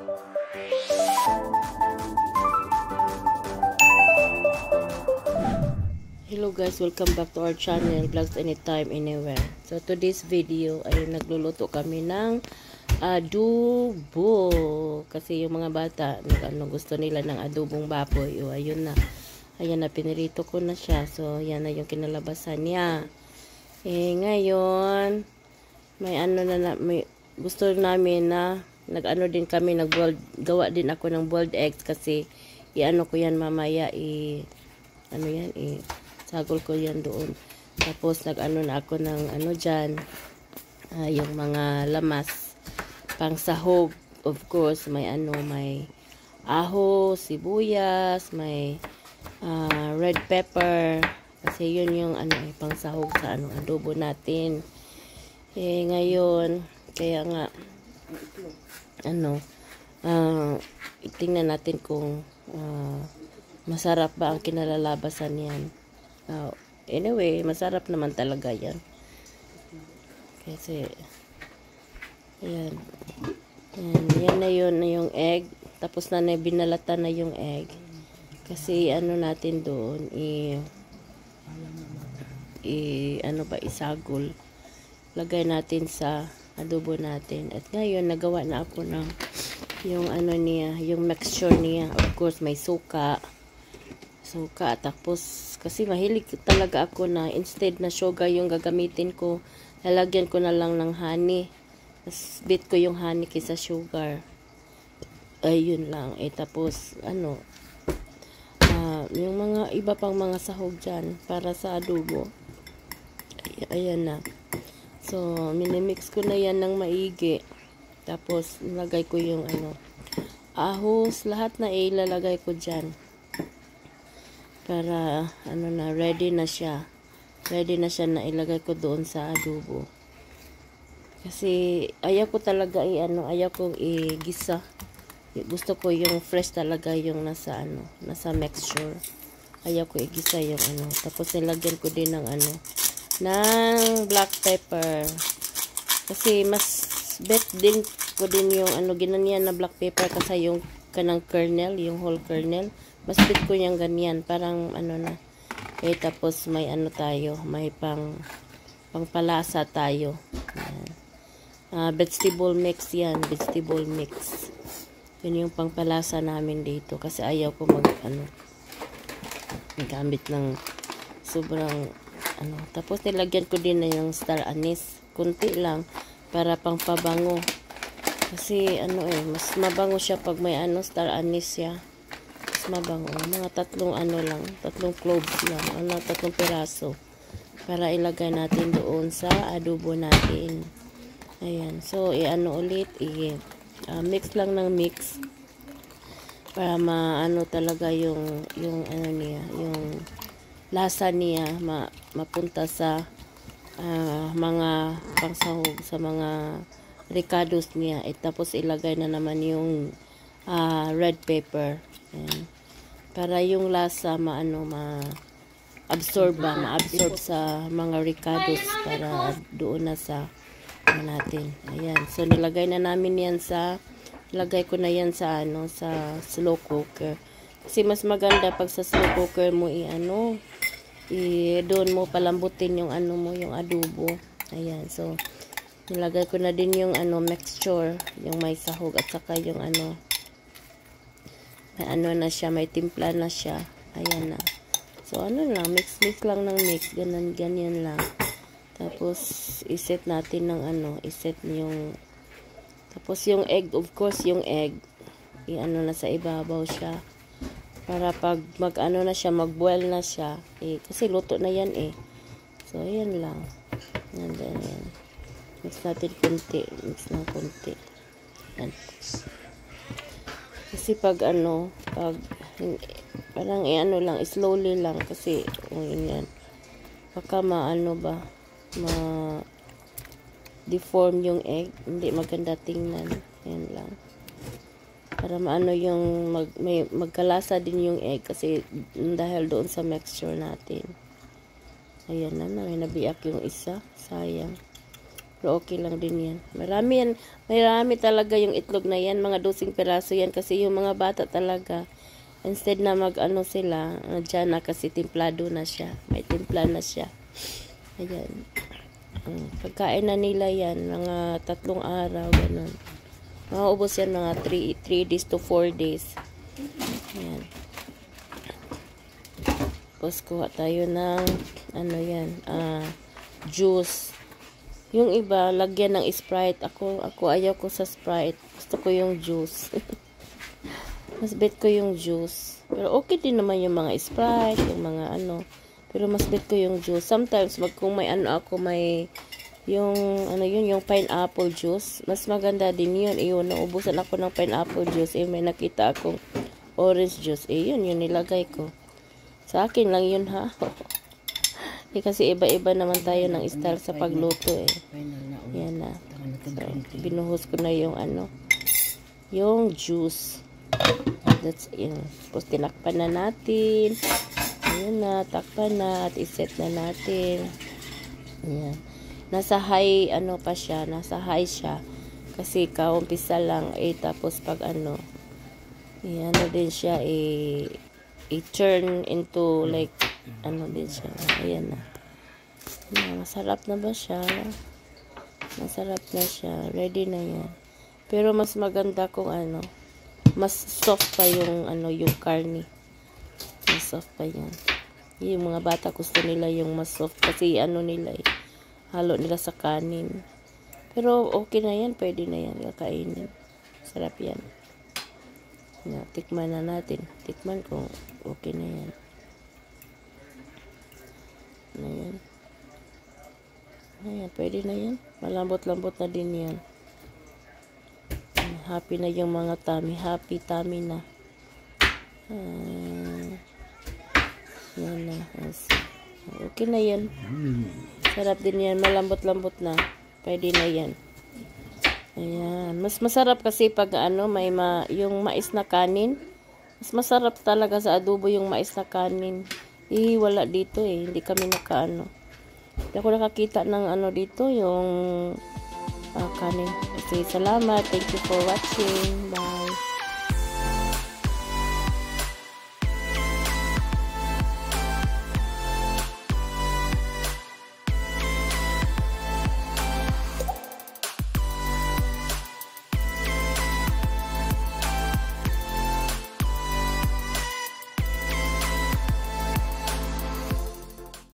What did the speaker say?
Hello guys, welcome back to our channel, Vlogs Anytime, Anywhere. So today's video ay nagluluto kami ng adobo. Kasi yung mga bata, gusto nila ng adobong baboy. O ayun na. Ayan na, pinirito ko na siya. So yan na yung kinalabasan niya. Ngayon, may gusto namin na din kami, gawa din ako ng boiled eggs kasi ko yan mamaya sagol ko yan doon. Tapos na ako ng dyan, yung mga lamas pang sahog. Of course, may aho, sibuyas, may red pepper. Kasi yun yung pang sahog sa adobo natin. Ngayon, kaya nga itingnan natin kung masarap ba ang kinalalabasan yan. Anyway, masarap naman talaga yan. Kasi, yan na yun, yung egg. Tapos na binalatan na yung egg. Kasi, natin doon, isagol. Lagay natin sa adobo natin. At ngayon, nagawa na ako ng yung yung mixture niya. Of course, may suka. Tapos kasi mahilig talaga ako na instead na sugar yung gagamitin ko, lalagyan ko na lang ng honey. Tapos bit ko yung honey kaysa sugar. Ayun lang. Tapos yung mga iba pang mga sahog dyan para sa adobo. Ayan na. So minimix ko na yan ng maigi. Tapos nilagay ko yung ahos, lahat na ilalagay ko dyan. Para ready na siya na ilagay ko doon sa adobo. Kasi ayaw ko talaga ayaw kong igisa. Gusto ko yung fresh talaga yung nasa mixture. Ayaw ko igisa yung Tapos nilagyan ko din ng ng black pepper. Kasi mas bet din ko din yung ginanyan na black pepper kasi yung kanang kernel, yung whole kernel. Mas bet ko yung ganyan, parang tapos may tayo, may pangpalasa tayo. Vegetable mix yan, vegetable mix. Yun yung pangpalasa namin dito kasi ayaw ko gamit ng sobrang Tapos nilagyan ko din na yung star anise, kunti lang para pangpabango. Kasi mas mabango siya pag may star anise siya. Mabango. Mga tatlong cloves lang. Tatlong piraso. Para ilagay natin doon sa adobo natin. Ayan. So, ulit. Mix lang ng mix. Para talaga yung niya. Yung lasa niya. Mapunta sa mga pangsahog. Sa mga ricados niya. Tapos ilagay na naman yung red pepper. Ayan. Para yung lasa ma-absorb sa mga ricados para doon na sa natin. Ayan. So nilagay na namin yan lagay ko na yan sa slow cooker. Kasi mas maganda pag sa slow cooker mo doon mo palambutin yung yung adobo. Ayan. So nilagay ko na din yung mixture, yung may sahog at saka yung may na siya, may timpla na siya. Ayan na. So, lang, mix lang ng mix. Ganyan lang. Tapos, iset natin ng tapos yung egg, of course, yung egg, na sa ibabaw siya. Para pag na siya, mag-boil na siya. Kasi luto na yan So, ayan lang. And then, mix natin konti. Mix ng konti. Ayan. Kasi pag parang lang, slowly lang kasi yan. Baka deform yung egg, hindi maganda tingnan. Yan lang. Para yung magkalasa din yung egg kasi dahil doon sa mixture natin. Ayan na, may nabiyak yung isa. Sayang. Pero okay lang din yan. Marami talaga yung itlog na yan. Mga 12 piraso yan. Kasi yung mga bata talaga, instead na mag-ano sila, dyan na kasi timplado na siya. May timpla na siya. Ayan. Pagkain na nila yan, mga 3 araw, ganun. Mauubos yan mga 3 days to 4 days. Ayan. Tapos kuha tayo ng, ano yan, juice. Yung iba, lagyan ng Sprite. Ako ayaw ko sa Sprite. Gusto ko yung juice. Mas bet ko yung juice. Pero okay din naman yung mga Sprite, yung mga ano. Pero mas bet ko yung juice. Sometimes, kung may ano ako, may yung, ano yun, yung pineapple juice. Mas maganda din yun. Iyon, naubusan ako ng pineapple juice. May nakita akong orange juice. Yun nilagay ko. Sa akin lang yun, ha? Kasi iba-iba naman tayo ng style sa pagluto Yan na. So, binuhos ko na yung ano, yung juice. That's yun. Tapos tinakpan na natin. Ayan na, takpan na at iset na natin. Ayan. Nasa high ano pa siya, nasa high siya. Kasi kaumpisa lang tapos pag ano, ayan na din siya i-turn into like ano din siya. Ayan na. Masarap na ba siya? Masarap na siya. Ready na yan. Pero mas maganda kung ano, mas soft pa yung ano, yung karne. Mas soft pa yan. Yung mga bata gusto nila yung mas soft kasi ano nila halo nila sa kanin. Pero okay na yan. Pwede na yan. Kakainin. Sarap yan. Tikman na natin. Tikman kung okay na yan. Ayan. Ayan, pwede na yan. Malambot-lambot na din yan. Happy na yung mga tummy. Happy tummy na. Yan na. Okay na yan. Sarap din yan. Malambot-lambot na. Pwede na yan. Ayan. Mas masarap kasi pag ano, yung mais na kanin. Mas masarap talaga sa adobo yung mais na kanin. Wala dito hindi kami nakaano. Hindi ako nakakita ng ano dito, yung kanin. Okay, salamat. Thank you for watching. Bye.